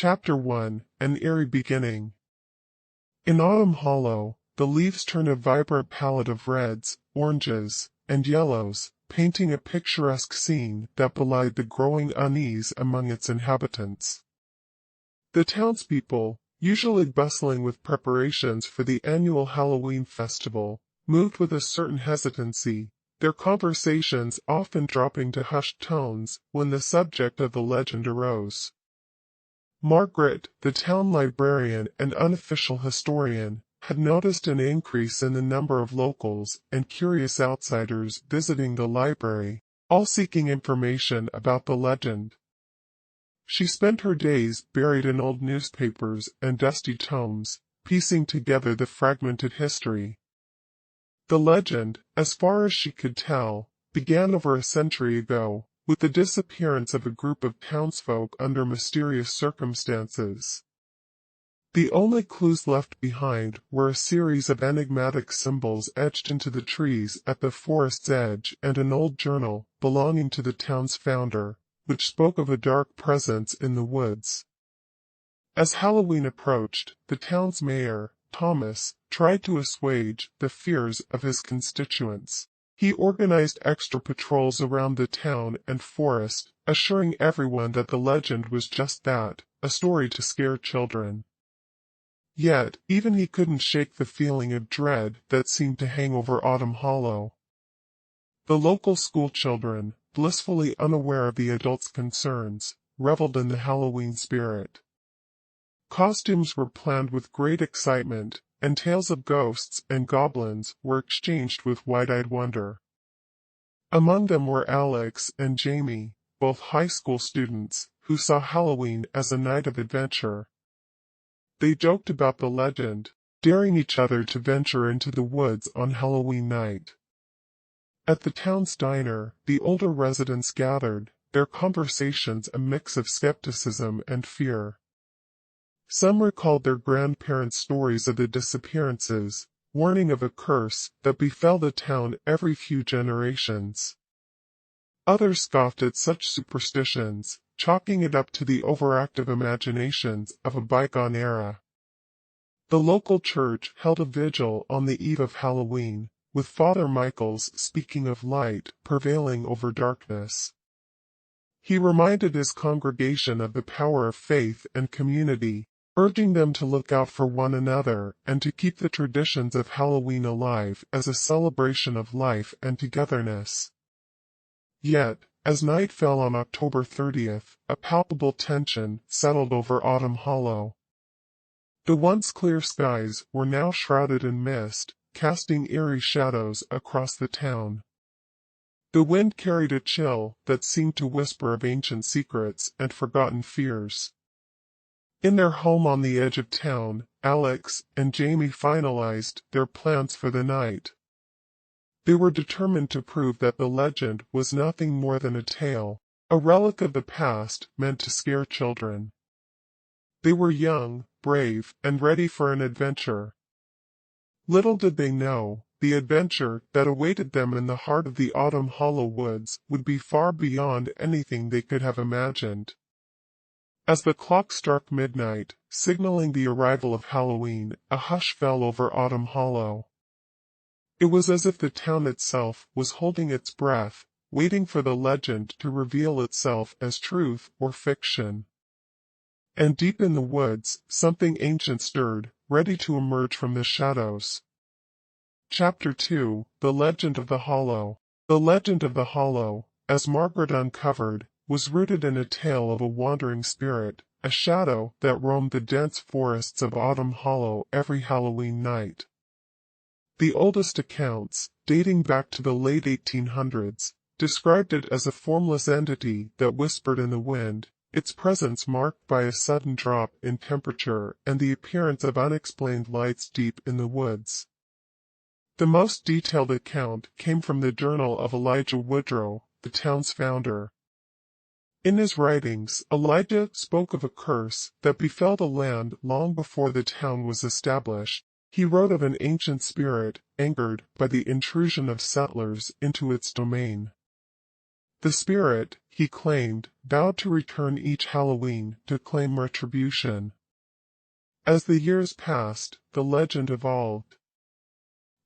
Chapter 1, An Eerie Beginning. In Autumn Hollow, the leaves turn a vibrant palette of reds, oranges, and yellows, painting a picturesque scene that belied the growing unease among its inhabitants. The townspeople, usually bustling with preparations for the annual Halloween festival, moved with a certain hesitancy, their conversations often dropping to hushed tones when the subject of the legend arose. Margaret, the town librarian and unofficial historian, had noticed an increase in the number of locals and curious outsiders visiting the library, all seeking information about the legend. She spent her days buried in old newspapers and dusty tomes, piecing together the fragmented history. The legend, as far as she could tell, began over a century ago, with the disappearance of a group of townsfolk under mysterious circumstances. The only clues left behind were a series of enigmatic symbols etched into the trees at the forest's edge and an old journal belonging to the town's founder, which spoke of a dark presence in the woods. As Halloween approached, the town's mayor, Thomas, tried to assuage the fears of his constituents. He organized extra patrols around the town and forest, assuring everyone that the legend was just that, a story to scare children. Yet, even he couldn't shake the feeling of dread that seemed to hang over Autumn Hollow. The local schoolchildren, blissfully unaware of the adults' concerns, reveled in the Halloween spirit. Costumes were planned with great excitement, and tales of ghosts and goblins were exchanged with wide-eyed wonder. Among them were Alex and Jamie, both high school students, who saw Halloween as a night of adventure. They joked about the legend, daring each other to venture into the woods on Halloween night. At the town's diner, the older residents gathered, their conversations a mix of skepticism and fear. Some recalled their grandparents' stories of the disappearances, warning of a curse that befell the town every few generations. Others scoffed at such superstitions, chalking it up to the overactive imaginations of a bygone era. The local church held a vigil on the eve of Halloween, with Father Michaels speaking of light prevailing over darkness. He reminded his congregation of the power of faith and community, urging them to look out for one another and to keep the traditions of Halloween alive as a celebration of life and togetherness. Yet, as night fell on October 30th, a palpable tension settled over Autumn Hollow. The once clear skies were now shrouded in mist, casting eerie shadows across the town. The wind carried a chill that seemed to whisper of ancient secrets and forgotten fears. In their home on the edge of town, Alex and Jamie finalized their plans for the night. They were determined to prove that the legend was nothing more than a tale, a relic of the past meant to scare children. They were young, brave, and ready for an adventure. Little did they know, the adventure that awaited them in the heart of the Autumn Hollow woods would be far beyond anything they could have imagined. As the clock struck midnight, signaling the arrival of Halloween, a hush fell over Autumn Hollow. It was as if the town itself was holding its breath, waiting for the legend to reveal itself as truth or fiction. And deep in the woods, something ancient stirred, ready to emerge from the shadows. Chapter 2, The Legend of the Hollow. The legend of the Hollow, as Margaret uncovered, was rooted in a tale of a wandering spirit, a shadow that roamed the dense forests of Autumn Hollow every Halloween night. The oldest accounts, dating back to the late 1800s, described it as a formless entity that whispered in the wind, its presence marked by a sudden drop in temperature and the appearance of unexplained lights deep in the woods. The most detailed account came from the journal of Elijah Woodrow, the town's founder. In his writings, Elijah spoke of a curse that befell the land long before the town was established. He wrote of an ancient spirit, angered by the intrusion of settlers into its domain. The spirit, he claimed, vowed to return each Halloween to claim retribution. As the years passed, the legend evolved.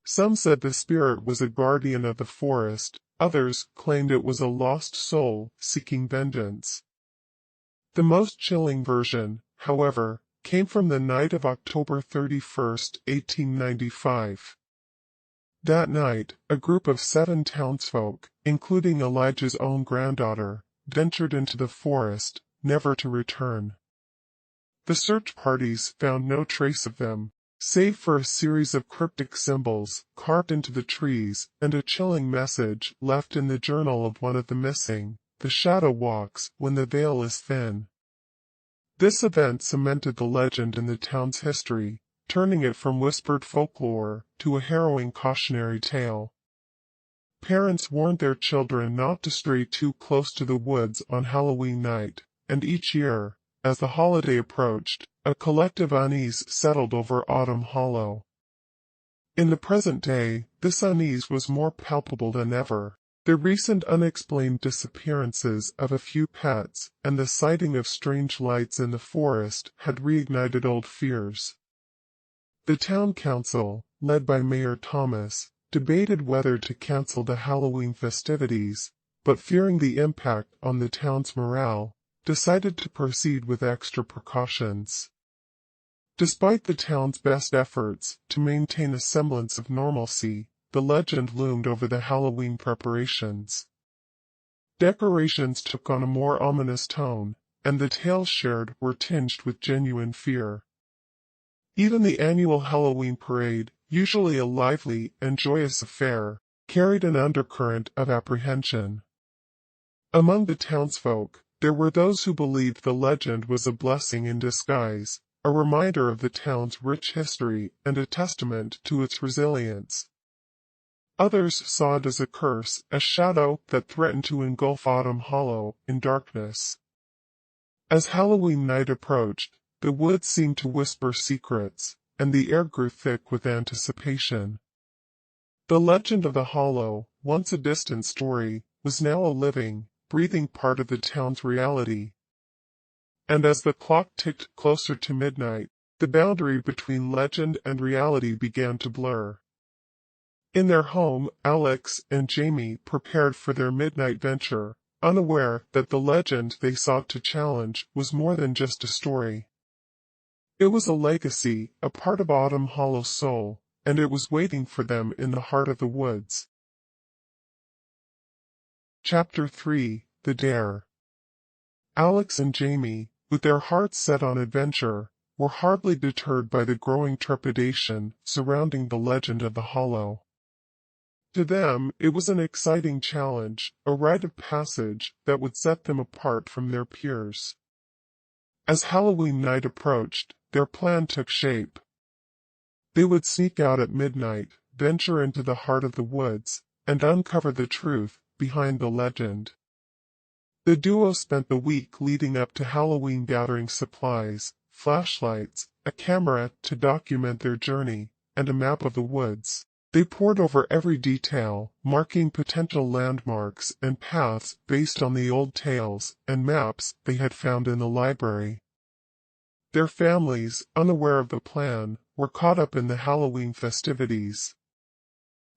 Some said the spirit was a guardian of the forest, others claimed it was a lost soul seeking vengeance. The most chilling version, however, came from the night of October 31st, 1895. That night, a group of 7 townsfolk, including Elijah's own granddaughter, ventured into the forest, never to return. The search parties found no trace of them, save for a series of cryptic symbols carved into the trees and a chilling message left in the journal of one of the missing: "The shadow walks when the veil is thin." This event cemented the legend in the town's history, turning it from whispered folklore to a harrowing cautionary tale. Parents warned their children not to stray too close to the woods on Halloween night, and each year, as the holiday approached, a collective unease settled over Autumn Hollow. In the present day, this unease was more palpable than ever. The recent unexplained disappearances of a few pets and the sighting of strange lights in the forest had reignited old fears. The town council, led by Mayor Thomas, debated whether to cancel the Halloween festivities, but fearing the impact on the town's morale, decided to proceed with extra precautions. Despite the town's best efforts to maintain a semblance of normalcy, the legend loomed over the Halloween preparations. Decorations took on a more ominous tone, and the tales shared were tinged with genuine fear. Even the annual Halloween parade, usually a lively and joyous affair, carried an undercurrent of apprehension. Among the townsfolk, there were those who believed the legend was a blessing in disguise, a reminder of the town's rich history and a testament to its resilience. Others saw it as a curse, a shadow that threatened to engulf Autumn Hollow in darkness. As Halloween night approached, the woods seemed to whisper secrets, and the air grew thick with anticipation. The legend of the Hollow, once a distant story, was now a living, breathing part of the town's reality. And as the clock ticked closer to midnight, the boundary between legend and reality began to blur. In their home, Alex and Jamie prepared for their midnight venture, unaware that the legend they sought to challenge was more than just a story. It was a legacy, a part of Autumn Hollow's soul, and it was waiting for them in the heart of the woods. Chapter 3: The Dare. Alex and Jamie, with their hearts set on adventure, were hardly deterred by the growing trepidation surrounding the legend of the Hollow. To them, it was an exciting challenge, a rite of passage that would set them apart from their peers. As Halloween night approached, their plan took shape. They would sneak out at midnight, venture into the heart of the woods, and uncover the truth behind the legend. The duo spent the week leading up to Halloween gathering supplies, flashlights, a camera to document their journey, and a map of the woods. They pored over every detail, marking potential landmarks and paths based on the old tales and maps they had found in the library. Their families, unaware of the plan, were caught up in the Halloween festivities.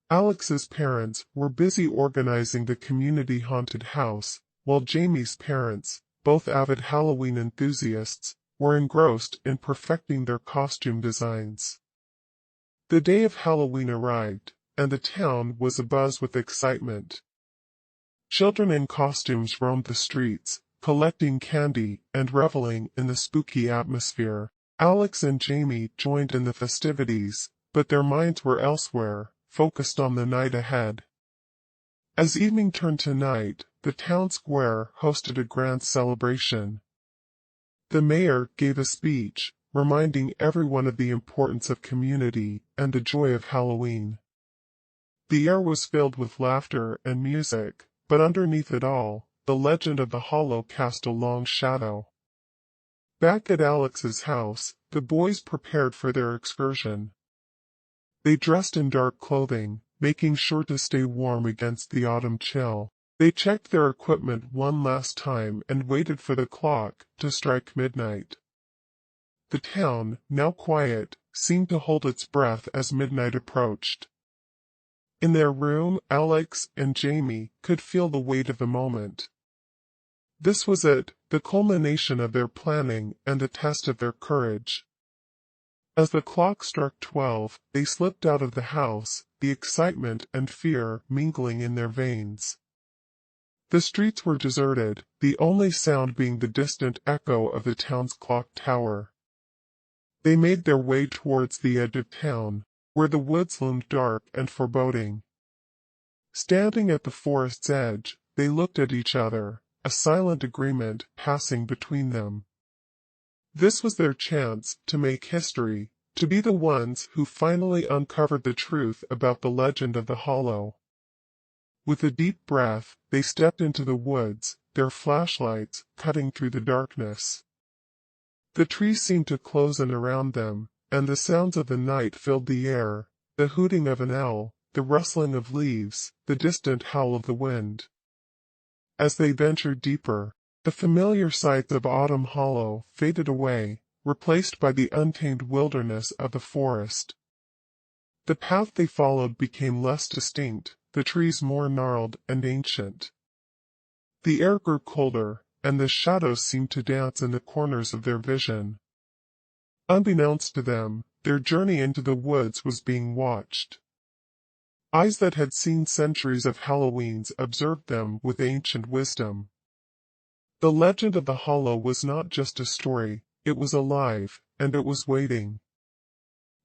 Alex's parents were busy organizing the community haunted house, while Jamie's parents, both avid Halloween enthusiasts, were engrossed in perfecting their costume designs. The day of Halloween arrived, and the town was abuzz with excitement. Children in costumes roamed the streets, collecting candy and reveling in the spooky atmosphere. Alex and Jamie joined in the festivities, but their minds were elsewhere, focused on the night ahead. As evening turned to night, the town square hosted a grand celebration. The mayor gave a speech, reminding everyone of the importance of community and the joy of Halloween. The air was filled with laughter and music, but underneath it all, the legend of the Hollow cast a long shadow. Back at Alex's house, the boys prepared for their excursion. They dressed in dark clothing, making sure to stay warm against the autumn chill. They checked their equipment one last time and waited for the clock to strike midnight. The town, now quiet, seemed to hold its breath as midnight approached. In their room, Alex and Jamie could feel the weight of the moment. This was it, the culmination of their planning and a test of their courage. As the clock struck 12, they slipped out of the house, the excitement and fear mingling in their veins. The streets were deserted, the only sound being the distant echo of the town's clock tower. They made their way towards the edge of town, where the woods loomed dark and foreboding. Standing at the forest's edge, they looked at each other, a silent agreement passing between them. This was their chance to make history, to be the ones who finally uncovered the truth about the legend of the Hollow. With a deep breath, they stepped into the woods, their flashlights cutting through the darkness. The trees seemed to close in around them, and the sounds of the night filled the air, the hooting of an owl, the rustling of leaves, the distant howl of the wind. As they ventured deeper, the familiar sights of Autumn Hollow faded away, replaced by the untamed wilderness of the forest. The path they followed became less distinct, the trees more gnarled and ancient. The air grew colder, and the shadows seemed to dance in the corners of their vision. Unbeknownst to them, their journey into the woods was being watched. Eyes that had seen centuries of Halloweens observed them with ancient wisdom. The legend of the Hollow was not just a story, it was alive, and it was waiting.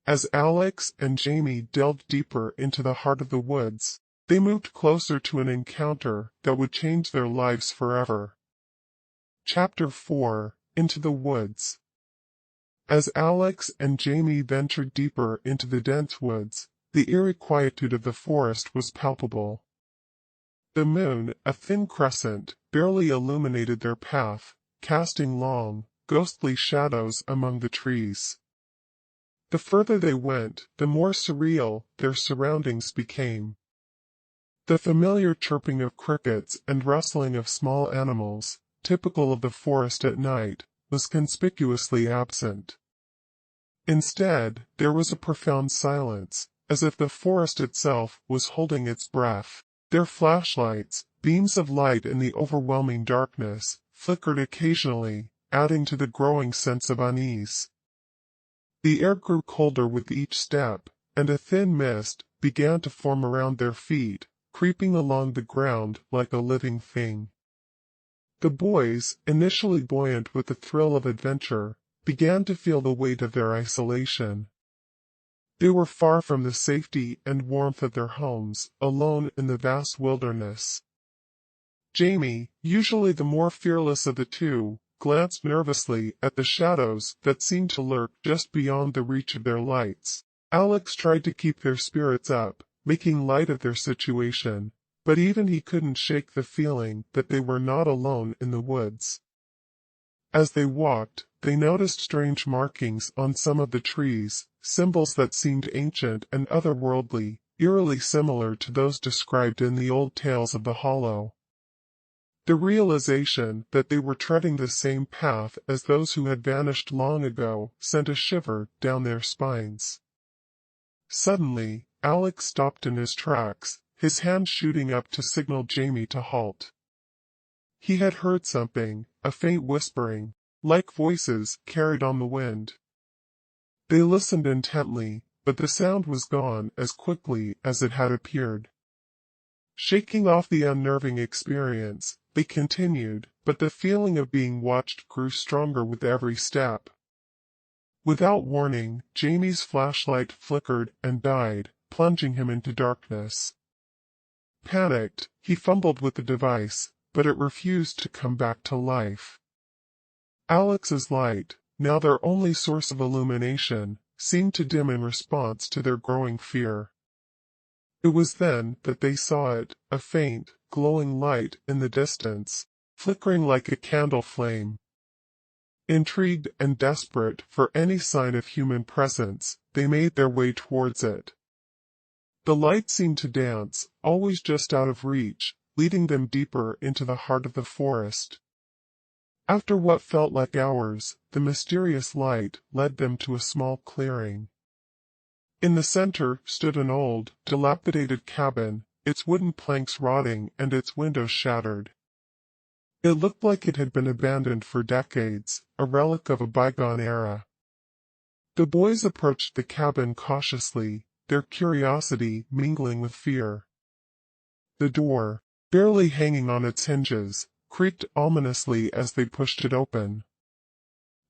As Alex and Jamie delved deeper into the heart of the woods, they moved closer to an encounter that would change their lives forever. Chapter 4: Into the Woods. As Alex and Jamie ventured deeper into the dense woods, the eerie quietude of the forest was palpable. The moon, a thin crescent, barely illuminated their path, casting long, ghostly shadows among the trees. The further they went, the more surreal their surroundings became. The familiar chirping of crickets and rustling of small animals, typical of the forest at night, was conspicuously absent. Instead, there was a profound silence, as if the forest itself was holding its breath. Their flashlights, beams of light in the overwhelming darkness, flickered occasionally, adding to the growing sense of unease. The air grew colder with each step, and a thin mist began to form around their feet, creeping along the ground like a living thing. The boys, initially buoyant with the thrill of adventure, began to feel the weight of their isolation. They were far from the safety and warmth of their homes, alone in the vast wilderness. Jamie, usually the more fearless of the two, glanced nervously at the shadows that seemed to lurk just beyond the reach of their lights. Alex tried to keep their spirits up, making light of their situation, but even he couldn't shake the feeling that they were not alone in the woods. As they walked, they noticed strange markings on some of the trees, symbols that seemed ancient and otherworldly, eerily similar to those described in the old tales of the Hollow. The realization that they were treading the same path as those who had vanished long ago sent a shiver down their spines. Suddenly, Alex stopped in his tracks, his hand shooting up to signal Jamie to halt. He had heard something, a faint whispering, like voices carried on the wind. They listened intently, but the sound was gone as quickly as it had appeared. Shaking off the unnerving experience, they continued, but the feeling of being watched grew stronger with every step. Without warning, Jamie's flashlight flickered and died, plunging him into darkness. Panicked, he fumbled with the device, but it refused to come back to life. Alex's light, now their only source of illumination, seemed to dim in response to their growing fear. It was then that they saw it, a faint, glowing light in the distance, flickering like a candle flame. Intrigued and desperate for any sign of human presence, they made their way towards it. The light seemed to dance, always just out of reach, leading them deeper into the heart of the forest. After what felt like hours, the mysterious light led them to a small clearing. In the center stood an old, dilapidated cabin, its wooden planks rotting and its windows shattered. It looked like it had been abandoned for decades, a relic of a bygone era. The boys approached the cabin cautiously, their curiosity mingling with fear. The door, barely hanging on its hinges, creaked ominously as they pushed it open.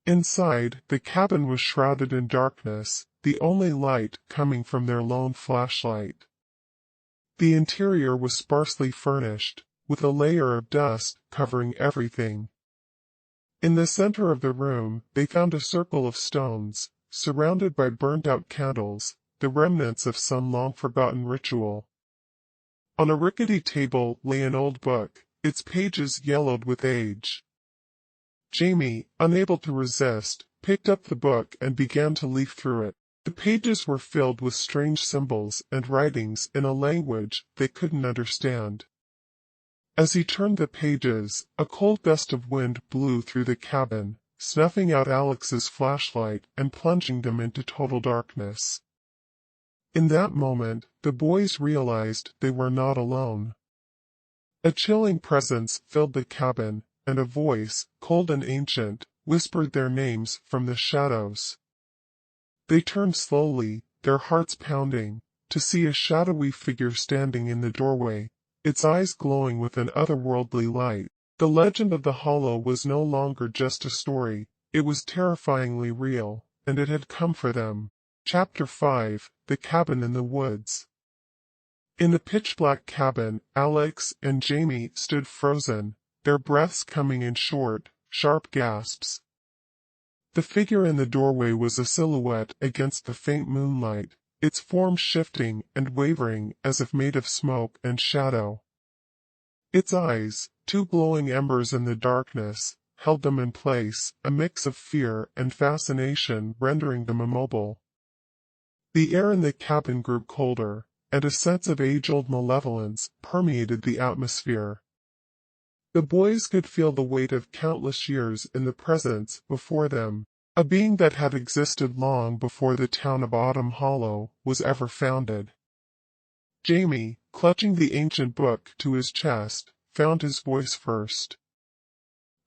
Inside, the cabin was shrouded in darkness, the only light coming from their lone flashlight. The interior was sparsely furnished, with a layer of dust covering everything. In the center of the room, they found a circle of stones, surrounded by burned-out candles, the remnants of some long-forgotten ritual. On a rickety table lay an old book, its pages yellowed with age. Jamie, unable to resist, picked up the book and began to leaf through it. The pages were filled with strange symbols and writings in a language they couldn't understand. As he turned the pages, a cold gust of wind blew through the cabin, snuffing out Alex's flashlight and plunging them into total darkness. In that moment, the boys realized they were not alone. A chilling presence filled the cabin, and a voice, cold and ancient, whispered their names from the shadows. They turned slowly, their hearts pounding, to see a shadowy figure standing in the doorway, its eyes glowing with an otherworldly light. The legend of the Hollow was no longer just a story, it was terrifyingly real, and it had come for them. Chapter 5, The Cabin in the Woods. In the pitch-black cabin, Alex and Jamie stood frozen, their breaths coming in short, sharp gasps. The figure in the doorway was a silhouette against the faint moonlight, its form shifting and wavering as if made of smoke and shadow. Its eyes, two glowing embers in the darkness, held them in place, a mix of fear and fascination rendering them immobile. The air in the cabin grew colder, and a sense of age-old malevolence permeated the atmosphere. The boys could feel the weight of countless years in the presence before them, a being that had existed long before the town of Autumn Hollow was ever founded. Jamie, clutching the ancient book to his chest, found his voice first.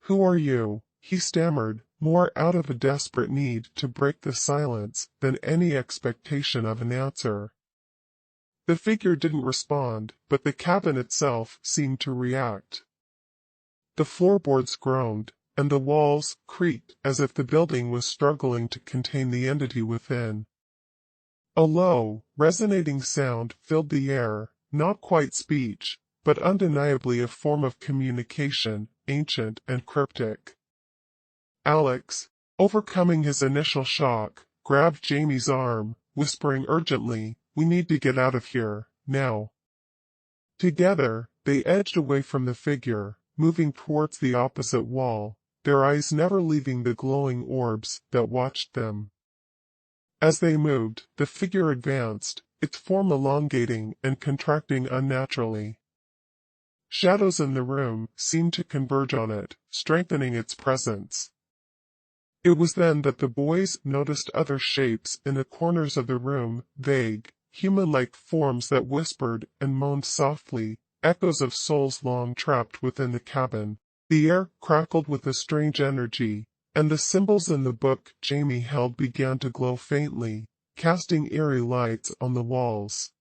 "Who are you?" he stammered, more out of a desperate need to break the silence than any expectation of an answer. The figure didn't respond, but the cabin itself seemed to react. The floorboards groaned, and the walls creaked as if the building was struggling to contain the entity within. A low, resonating sound filled the air, not quite speech, but undeniably a form of communication, ancient and cryptic. Alex, overcoming his initial shock, grabbed Jamie's arm, whispering urgently, "We need to get out of here, now." Together, they edged away from the figure, moving towards the opposite wall, their eyes never leaving the glowing orbs that watched them. As they moved, the figure advanced, its form elongating and contracting unnaturally. Shadows in the room seemed to converge on it, strengthening its presence. It was then that the boys noticed other shapes in the corners of the room, vague, human-like forms that whispered and moaned softly, echoes of souls long trapped within the cabin. The air crackled with a strange energy, and the symbols in the book Jamie held began to glow faintly, casting eerie lights on the walls.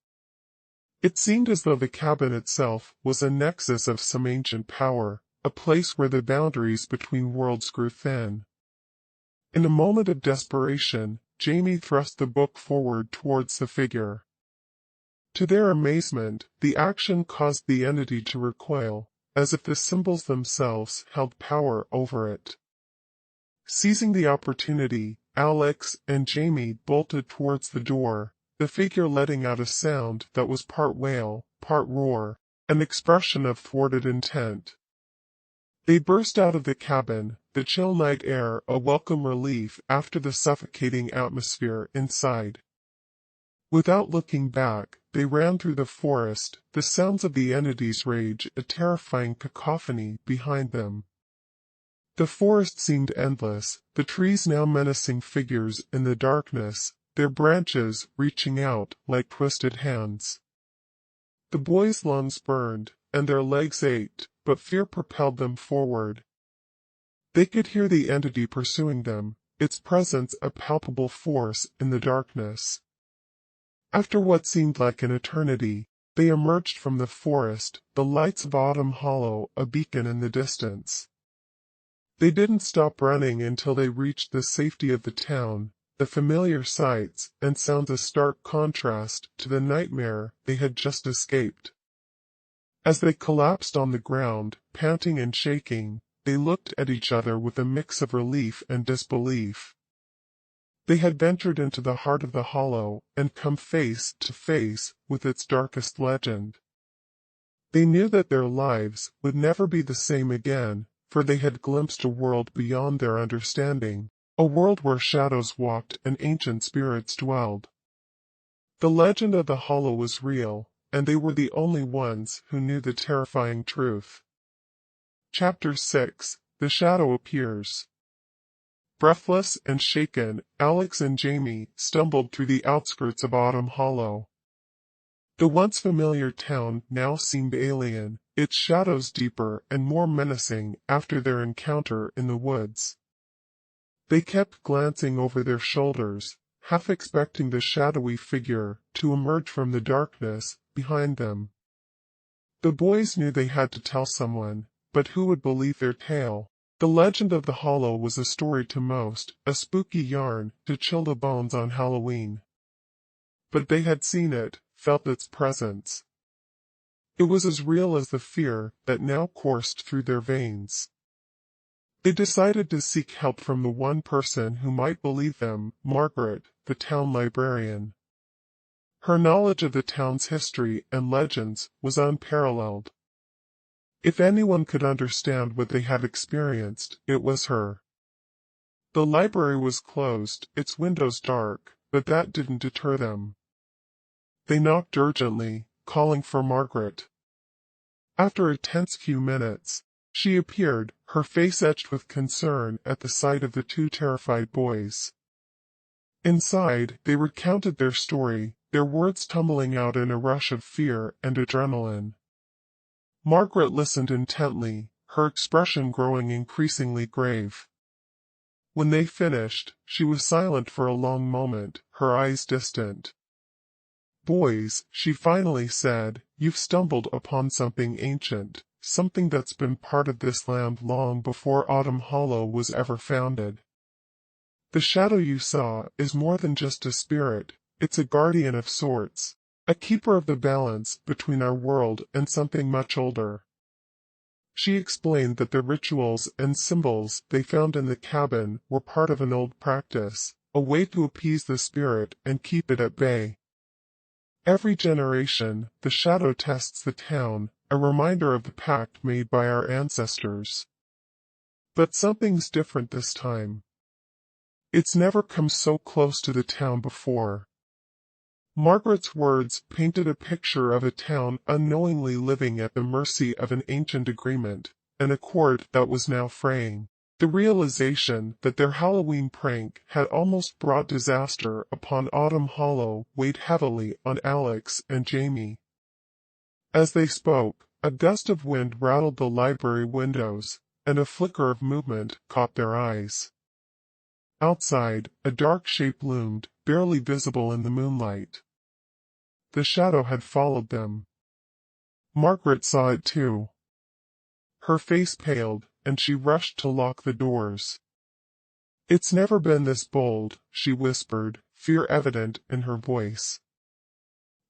It seemed as though the cabin itself was a nexus of some ancient power, a place where the boundaries between worlds grew thin. In a moment of desperation, Jamie thrust the book forward towards the figure. To their amazement, the action caused the entity to recoil, as if the symbols themselves held power over it. Seizing the opportunity, Alex and Jamie bolted towards the door, the figure letting out a sound that was part wail, part roar, an expression of thwarted intent. They burst out of the cabin, the chill night air a welcome relief after the suffocating atmosphere inside. Without looking back, they ran through the forest, the sounds of the entity's rage a terrifying cacophony behind them. The forest seemed endless, the trees now menacing figures in the darkness, their branches reaching out like twisted hands. The boys' lungs burned, and their legs ached, but fear propelled them forward. They could hear the entity pursuing them, its presence a palpable force in the darkness. After what seemed like an eternity, they emerged from the forest, the lights of Autumn Hollow a beacon in the distance. They didn't stop running until they reached the safety of the town, the familiar sights and sounds a stark contrast to the nightmare they had just escaped. As they collapsed on the ground, panting and shaking, they looked at each other with a mix of relief and disbelief. They had ventured into the heart of the hollow and come face to face with its darkest legend. They knew that their lives would never be the same again, for they had glimpsed a world beyond their understanding, a world where shadows walked and ancient spirits dwelled. The legend of the hollow was real, and they were the only ones who knew the terrifying truth. Chapter 6: The Shadow Appears. Breathless and shaken, Alex and Jamie stumbled through the outskirts of Autumn Hollow. The once familiar town now seemed alien, its shadows deeper and more menacing after their encounter in the woods. They kept glancing over their shoulders, half expecting the shadowy figure to emerge from the darkness behind them. The boys knew they had to tell someone, but who would believe their tale? The legend of the hollow was a story to most, a spooky yarn to chill the bones on Halloween. But they had seen it, felt its presence. It was as real as the fear that now coursed through their veins. They decided to seek help from the one person who might believe them, Margaret, the town librarian. Her knowledge of the town's history and legends was unparalleled. If anyone could understand what they had experienced, it was her. The library was closed, its windows dark, but that didn't deter them. They knocked urgently, calling for Margaret. After a tense few minutes, she appeared, her face etched with concern at the sight of the two terrified boys. Inside, they recounted their story, their words tumbling out in a rush of fear and adrenaline. Margaret listened intently, her expression growing increasingly grave. When they finished, she was silent for a long moment, her eyes distant. "Boys," she finally said, "you've stumbled upon something ancient, something that's been part of this land long before Autumn Hollow was ever founded. The shadow you saw is more than just a spirit, it's a guardian of sorts. A keeper of the balance between our world and something much older." She explained that the rituals and symbols they found in the cabin were part of an old practice, a way to appease the spirit and keep it at bay. Every generation, the shadow tests the town, a reminder of the pact made by our ancestors. But something's different this time. It's never come so close to the town before. Margaret's words painted a picture of a town unknowingly living at the mercy of an ancient agreement, an accord that was now fraying. The realization that their Halloween prank had almost brought disaster upon Autumn Hollow weighed heavily on Alex and Jamie. As they spoke, a gust of wind rattled the library windows, and a flicker of movement caught their eyes. Outside, a dark shape loomed, barely visible in the moonlight. The shadow had followed them. Margaret saw it too. Her face paled, and she rushed to lock the doors. "It's never been this bold," she whispered, fear evident in her voice.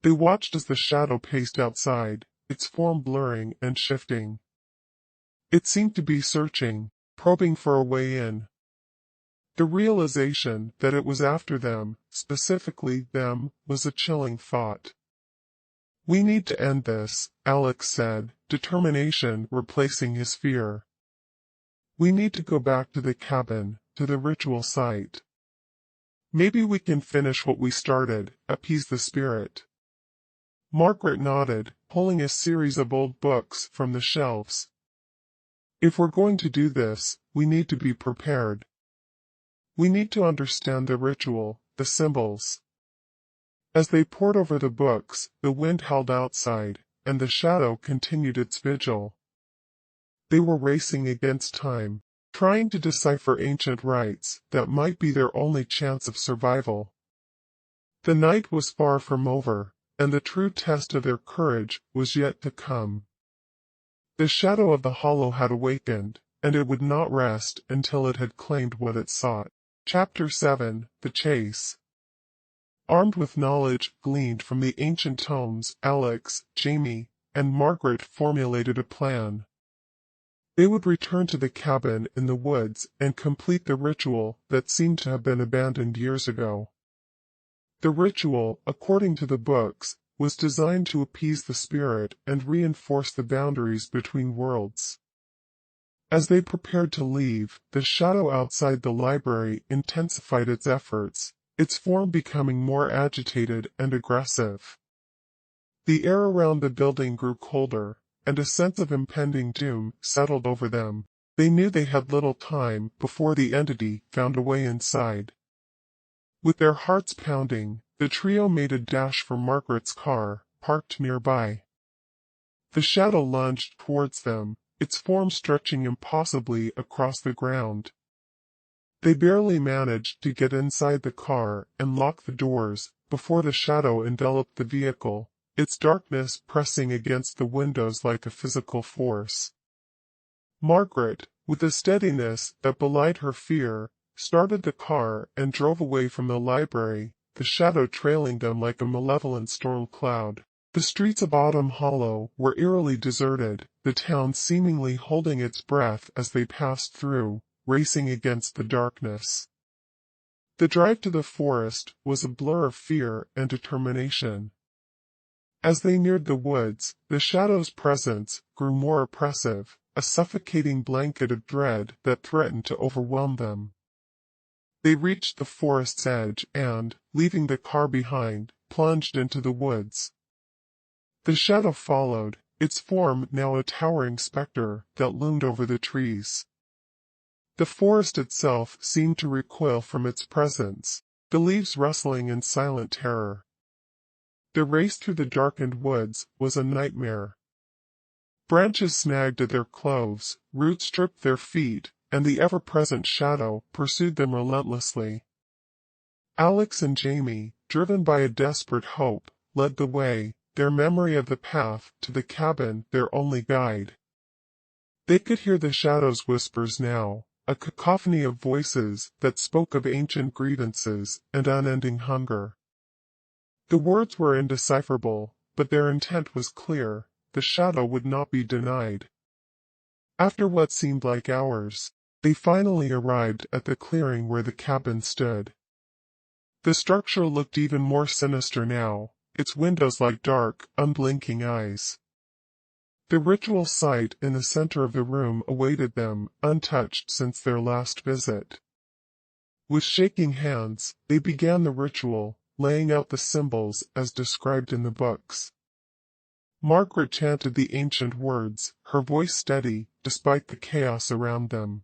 They watched as the shadow paced outside, its form blurring and shifting. It seemed to be searching, probing for a way in. The realization that it was after them, specifically them, was a chilling thought. "We need to end this," Alex said, determination replacing his fear. "We need to go back to the cabin, to the ritual site." Maybe we can finish what we started, appease the spirit. Margaret nodded, pulling a series of old books from the shelves. If we're going to do this, we need to be prepared. We need to understand the ritual, the symbols. As they pored over the books, the wind howled outside, and the shadow continued its vigil. They were racing against time, trying to decipher ancient rites that might be their only chance of survival. The night was far from over, and the true test of their courage was yet to come. The shadow of the hollow had awakened, and it would not rest until it had claimed what it sought. Chapter 7: The Chase. Armed with knowledge gleaned from the ancient tomes, Alex, Jamie, and Margaret formulated a plan. They would return to the cabin in the woods and complete the ritual that seemed to have been abandoned years ago. The ritual, according to the books, was designed to appease the spirit and reinforce the boundaries between worlds. As they prepared to leave, the shadow outside the library intensified its efforts, its form becoming more agitated and aggressive. The air around the building grew colder, and a sense of impending doom settled over them. They knew they had little time before the entity found a way inside. With their hearts pounding, the trio made a dash for Margaret's car, parked nearby. The shadow lunged towards them, its form stretching impossibly across the ground. They barely managed to get inside the car and lock the doors before the shadow enveloped the vehicle, its darkness pressing against the windows like a physical force. Margaret, with a steadiness that belied her fear, started the car and drove away from the library, the shadow trailing them like a malevolent storm cloud. The streets of Autumn Hollow were eerily deserted, the town seemingly holding its breath as they passed through, racing against the darkness. The drive to the forest was a blur of fear and determination. As they neared the woods, the shadow's presence grew more oppressive, a suffocating blanket of dread that threatened to overwhelm them. They reached the forest's edge and, leaving the car behind, plunged into the woods. The shadow followed, its form now a towering specter that loomed over the trees. The forest itself seemed to recoil from its presence, the leaves rustling in silent terror. The race through the darkened woods was a nightmare. Branches snagged at their clothes, roots stripped their feet, and the ever-present shadow pursued them relentlessly. Alex and Jamie, driven by a desperate hope, led the way, their memory of the path to the cabin their only guide. They could hear the shadow's whispers now, a cacophony of voices that spoke of ancient grievances and unending hunger. The words were indecipherable, but their intent was clear: the shadow would not be denied. After what seemed like hours, they finally arrived at the clearing where the cabin stood. The structure looked even more sinister now, its windows like dark, unblinking eyes. The ritual site in the center of the room awaited them, untouched since their last visit. With shaking hands, they began the ritual, laying out the symbols as described in the books. Margaret chanted the ancient words, her voice steady, despite the chaos around them.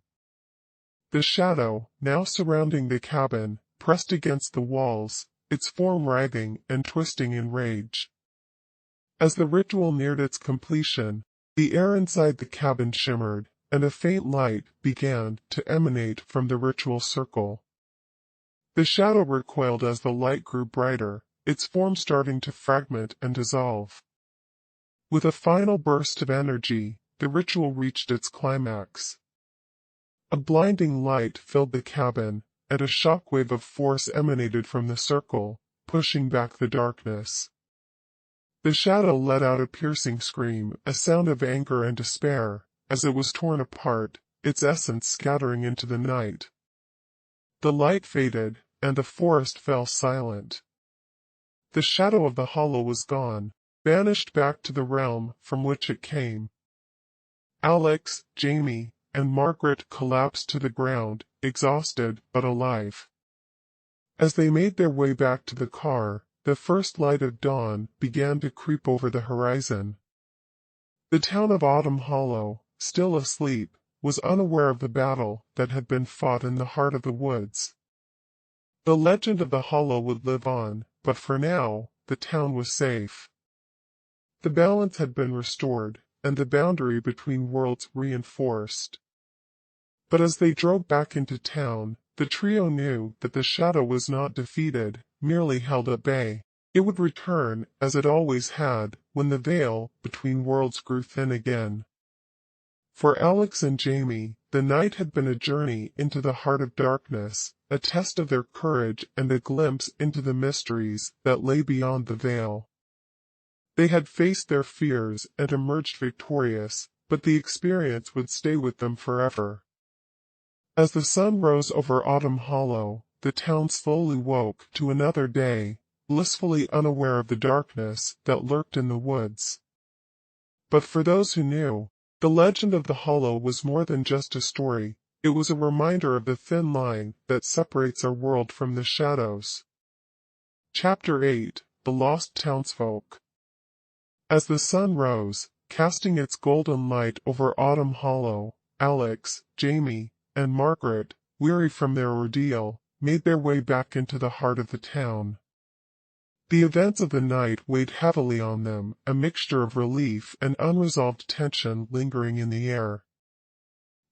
The shadow, now surrounding the cabin, pressed against the walls, its form writhing and twisting in rage. As the ritual neared its completion, the air inside the cabin shimmered, and a faint light began to emanate from the ritual circle. The shadow recoiled as the light grew brighter, its form starting to fragment and dissolve. With a final burst of energy, the ritual reached its climax. A blinding light filled the cabin, and a shockwave of force emanated from the circle, pushing back the darkness. The shadow let out a piercing scream, a sound of anger and despair, as it was torn apart, its essence scattering into the night. The light faded, and the forest fell silent. The shadow of the hollow was gone, vanished back to the realm from which it came. Alex, Jamie, and Margaret collapsed to the ground, exhausted but alive. As they made their way back to the car, the first light of dawn began to creep over the horizon. The town of Autumn Hollow, still asleep, was unaware of the battle that had been fought in the heart of the woods. The legend of the Hollow would live on, but for now, the town was safe. The balance had been restored, and the boundary between worlds reinforced. But as they drove back into town, the trio knew that the shadow was not defeated, merely held at bay. It would return, as it always had, when the veil between worlds grew thin again. For Alex and Jamie, the night had been a journey into the heart of darkness, a test of their courage and a glimpse into the mysteries that lay beyond the veil. They had faced their fears and emerged victorious, but the experience would stay with them forever. As the sun rose over Autumn Hollow, the town slowly woke to another day, blissfully unaware of the darkness that lurked in the woods. But for those who knew, the legend of the Hollow was more than just a story. It was a reminder of the thin line that separates our world from the shadows. Chapter 8: The Lost Townsfolk. As the sun rose, casting its golden light over Autumn Hollow, Alex, Jamie, and Margaret, weary from their ordeal, made their way back into the heart of the town. The events of the night weighed heavily on them, a mixture of relief and unresolved tension lingering in the air.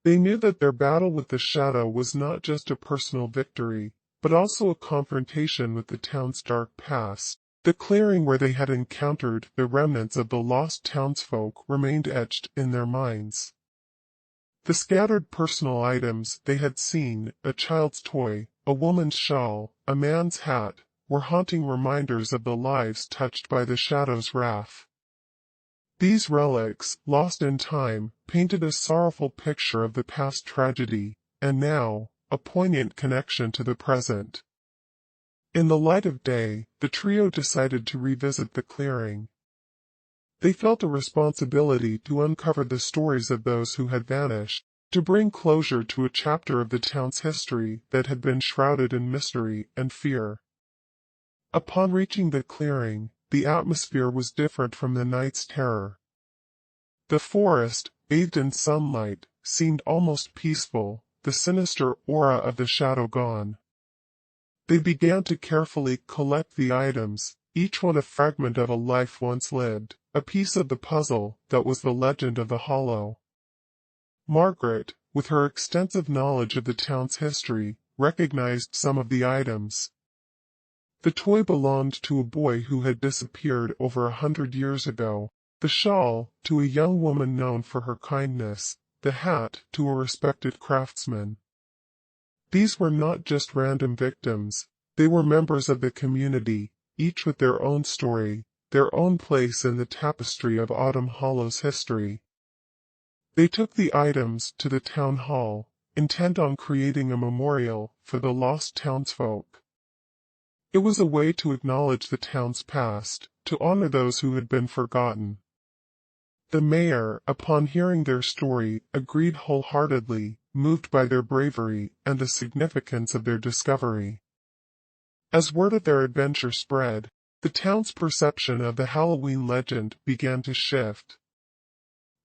They knew that their battle with the shadow was not just a personal victory, but also a confrontation with the town's dark past. The clearing where they had encountered the remnants of the lost townsfolk remained etched in their minds. The scattered personal items they had seen, a child's toy, a woman's shawl, a man's hat, were haunting reminders of the lives touched by the shadow's wrath. These relics, lost in time, painted a sorrowful picture of the past tragedy, and now, a poignant connection to the present. In the light of day, the trio decided to revisit the clearing. They felt a responsibility to uncover the stories of those who had vanished, to bring closure to a chapter of the town's history that had been shrouded in mystery and fear. Upon reaching the clearing, the atmosphere was different from the night's terror. The forest, bathed in sunlight, seemed almost peaceful, the sinister aura of the shadow gone. They began to carefully collect the items, each one a fragment of a life once lived, a piece of the puzzle that was the legend of the Hollow. Margaret, with her extensive knowledge of the town's history, recognized some of the items. The toy belonged to a boy who had disappeared over 100 years ago, the shawl to a young woman known for her kindness, the hat to a respected craftsman. These were not just random victims, they were members of the community, each with their own story, their own place in the tapestry of Autumn Hollow's history. They took the items to the town hall, intent on creating a memorial for the lost townsfolk. It was a way to acknowledge the town's past, to honor those who had been forgotten. The mayor, upon hearing their story, agreed wholeheartedly, moved by their bravery and the significance of their discovery. As word of their adventure spread, the town's perception of the Halloween legend began to shift.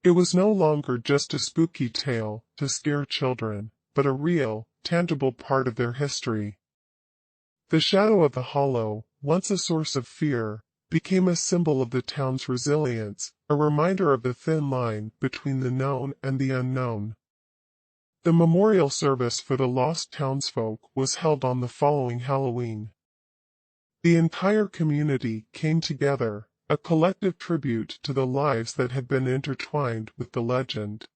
It was no longer just a spooky tale to scare children, but a real, tangible part of their history. The shadow of the Hollow, once a source of fear, became a symbol of the town's resilience, a reminder of the thin line between the known and the unknown. The memorial service for the lost townsfolk was held on the following Halloween. The entire community came together, a collective tribute to the lives that had been intertwined with the legend.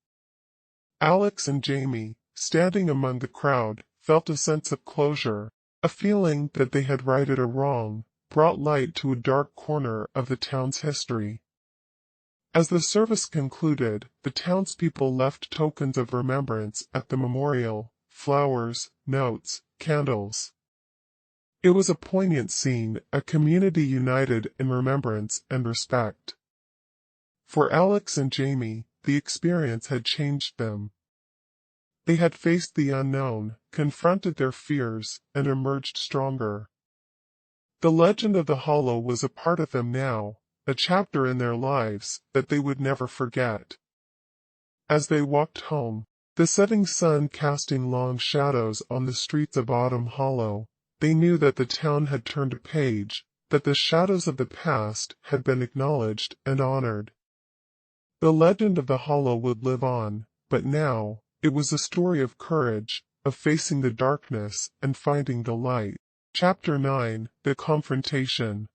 Alex and Jamie, standing among the crowd, felt a sense of closure, a feeling that they had righted a wrong, brought light to a dark corner of the town's history. As the service concluded, the townspeople left tokens of remembrance at the memorial, flowers, notes, candles. It was a poignant scene, a community united in remembrance and respect. For Alex and Jamie, the experience had changed them. They had faced the unknown, confronted their fears, and emerged stronger. The legend of the Hollow was a part of them now, a chapter in their lives that they would never forget. As they walked home, the setting sun casting long shadows on the streets of Autumn Hollow, they knew that the town had turned a page, that the shadows of the past had been acknowledged and honored. The legend of the Hollow would live on, but now, it was a story of courage, of facing the darkness and finding the light. Chapter 9: The Confrontation.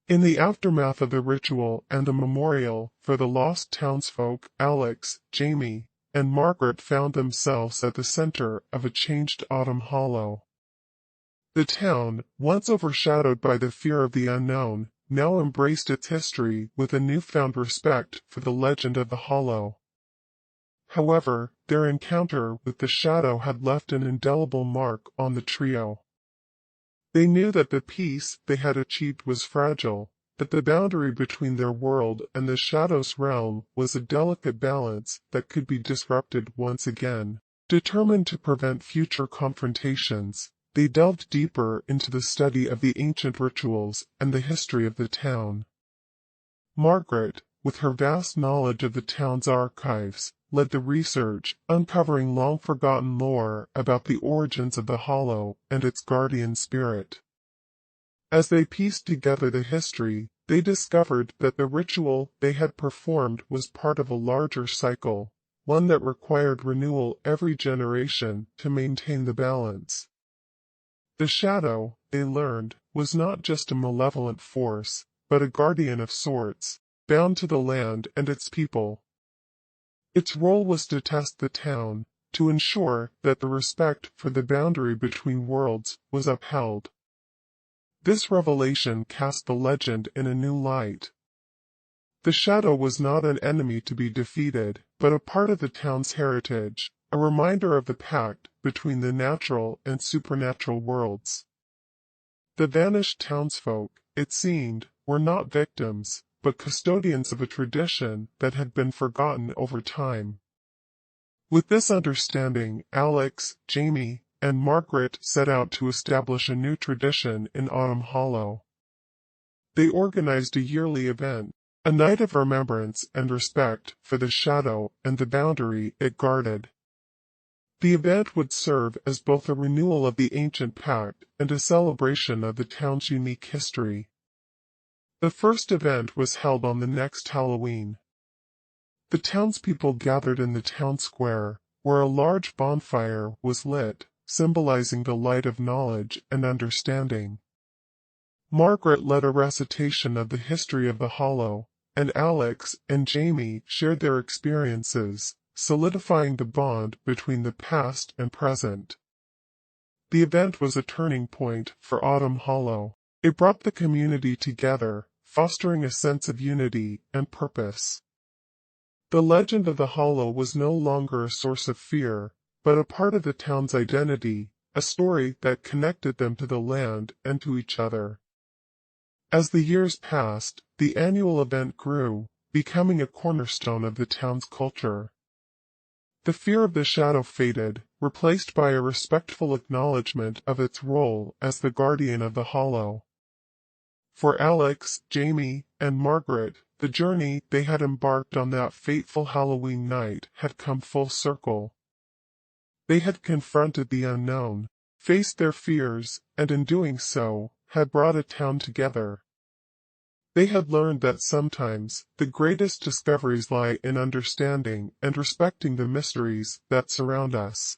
In the aftermath of the ritual and the memorial for the lost townsfolk, Alex, Jamie, and Margaret found themselves at the center of a changed Autumn Hollow. The town, once overshadowed by the fear of the unknown, now embraced its history with a newfound respect for the legend of the Hollow. However, their encounter with the shadow had left an indelible mark on the trio. They knew that the peace they had achieved was fragile, that the boundary between their world and the shadow's realm was a delicate balance that could be disrupted once again. Determined to prevent future confrontations, they delved deeper into the study of the ancient rituals and the history of the town. Margaret, with her vast knowledge of the town's archives, led the research, uncovering long-forgotten lore about the origins of the Hollow and its guardian spirit. As they pieced together the history, they discovered that the ritual they had performed was part of a larger cycle, one that required renewal every generation to maintain the balance. The shadow, they learned, was not just a malevolent force, but a guardian of sorts, bound to the land and its people. Its role was to test the town, to ensure that the respect for the boundary between worlds was upheld. This revelation cast the legend in a new light. The shadow was not an enemy to be defeated, but a part of the town's heritage, a reminder of the pact between the natural and supernatural worlds. The vanished townsfolk, it seemed, were not victims, but custodians of a tradition that had been forgotten over time. With this understanding, Alex, Jamie, and Margaret set out to establish a new tradition in Autumn Hollow. They organized a yearly event, a night of remembrance and respect for the shadow and the boundary it guarded. The event would serve as both a renewal of the ancient pact and a celebration of the town's unique history. The first event was held on the next Halloween. The townspeople gathered in the town square, where a large bonfire was lit, symbolizing the light of knowledge and understanding. Margaret led a recitation of the history of the Hollow, and Alex and Jamie shared their experiences, solidifying the bond between the past and present. The event was a turning point for Autumn Hollow. It brought the community together, fostering a sense of unity and purpose. The legend of the Hollow was no longer a source of fear, but a part of the town's identity, a story that connected them to the land and to each other. As the years passed, the annual event grew, becoming a cornerstone of the town's culture. The fear of the shadow faded, replaced by a respectful acknowledgement of its role as the guardian of the Hollow. For Alex, Jamie, and Margaret, the journey they had embarked on that fateful Halloween night had come full circle. They had confronted the unknown, faced their fears, and in doing so, had brought a town together. They had learned that sometimes the greatest discoveries lie in understanding and respecting the mysteries that surround us.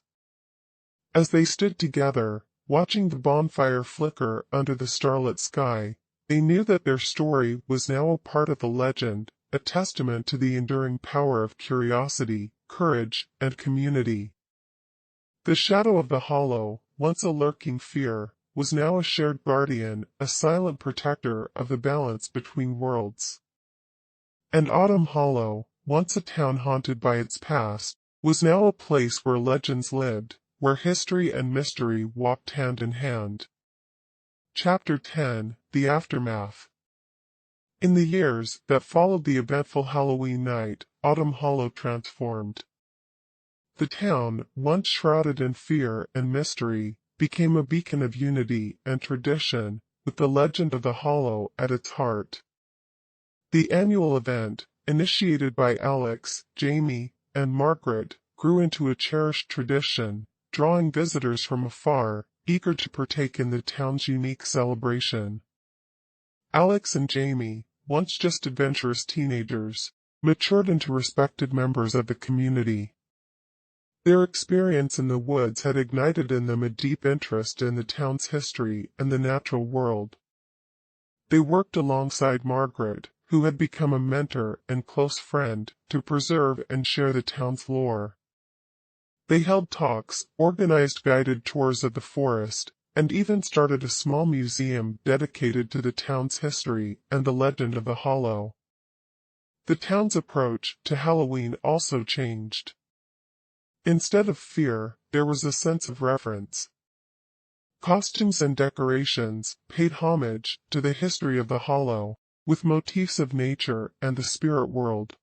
As they stood together, watching the bonfire flicker under the starlit sky, they knew that their story was now a part of the legend, a testament to the enduring power of curiosity, courage, and community. The shadow of the Hollow, once a lurking fear, was now a shared guardian, a silent protector of the balance between worlds. And Autumn Hollow, once a town haunted by its past, was now a place where legends lived, where history and mystery walked hand in hand. Chapter 10: The Aftermath. In the years that followed the eventful Halloween night, Autumn Hollow transformed. The town, once shrouded in fear and mystery, became a beacon of unity and tradition, with the legend of the Hollow at its heart. The annual event, initiated by Alex, Jamie, and Margaret, grew into a cherished tradition, drawing visitors from afar, eager to partake in the town's unique celebration. Alex and Jamie, once just adventurous teenagers, matured into respected members of the community. Their experience in the woods had ignited in them a deep interest in the town's history and the natural world. They worked alongside Margaret, who had become a mentor and close friend, to preserve and share the town's lore. They held talks, organized guided tours of the forest, and even started a small museum dedicated to the town's history and the legend of the Hollow. The town's approach to Halloween also changed. Instead of fear, there was a sense of reverence. Costumes and decorations paid homage to the history of the Hollow, with motifs of nature and the spirit world.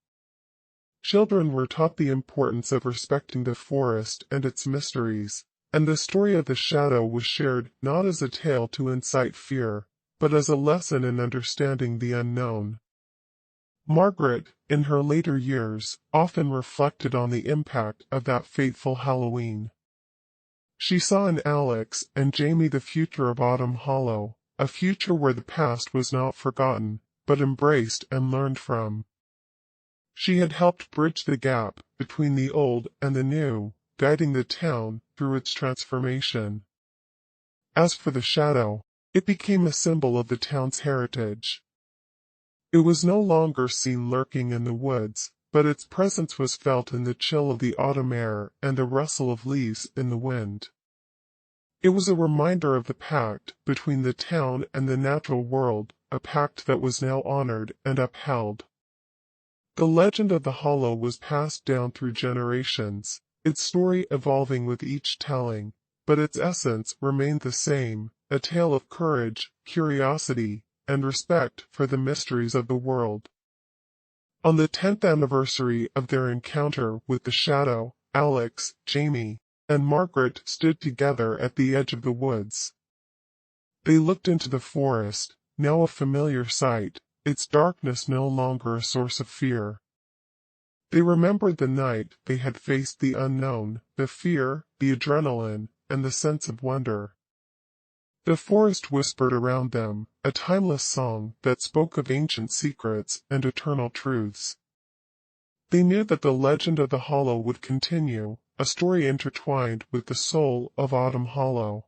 Children were taught the importance of respecting the forest and its mysteries, and the story of the shadow was shared not as a tale to incite fear, but as a lesson in understanding the unknown. Margaret, in her later years, often reflected on the impact of that fateful Halloween. She saw in Alex and Jamie the future of Autumn Hollow, a future where the past was not forgotten, but embraced and learned from. She had helped bridge the gap between the old and the new, guiding the town through its transformation. As for the shadow, it became a symbol of the town's heritage. It was no longer seen lurking in the woods, but its presence was felt in the chill of the autumn air and the rustle of leaves in the wind. It was a reminder of the pact between the town and the natural world, a pact that was now honored and upheld. The legend of the Hollow was passed down through generations, its story evolving with each telling, but its essence remained the same, a tale of courage, curiosity, and respect for the mysteries of the world. On the 10th anniversary of their encounter with the shadow, Alex, Jamie, and Margaret stood together at the edge of the woods. They looked into the forest, now a familiar sight, its darkness no longer a source of fear. They remembered the night they had faced the unknown, the fear, the adrenaline, and the sense of wonder. The forest whispered around them, a timeless song that spoke of ancient secrets and eternal truths. They knew that the legend of the Hollow would continue, a story intertwined with the soul of Autumn Hollow.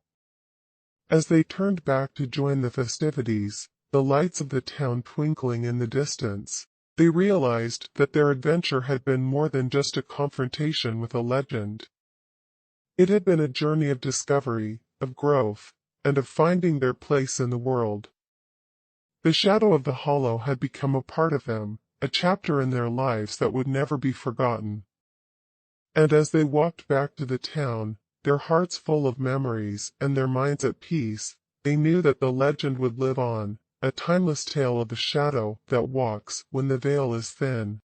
As they turned back to join the festivities, the lights of the town twinkling in the distance, they realized that their adventure had been more than just a confrontation with a legend. It had been a journey of discovery, of growth, and of finding their place in the world. The shadow of the Hollow had become a part of them, a chapter in their lives that would never be forgotten. And as they walked back to the town, their hearts full of memories and their minds at peace, they knew that the legend would live on, a timeless tale of the shadow that walks when the veil is thin.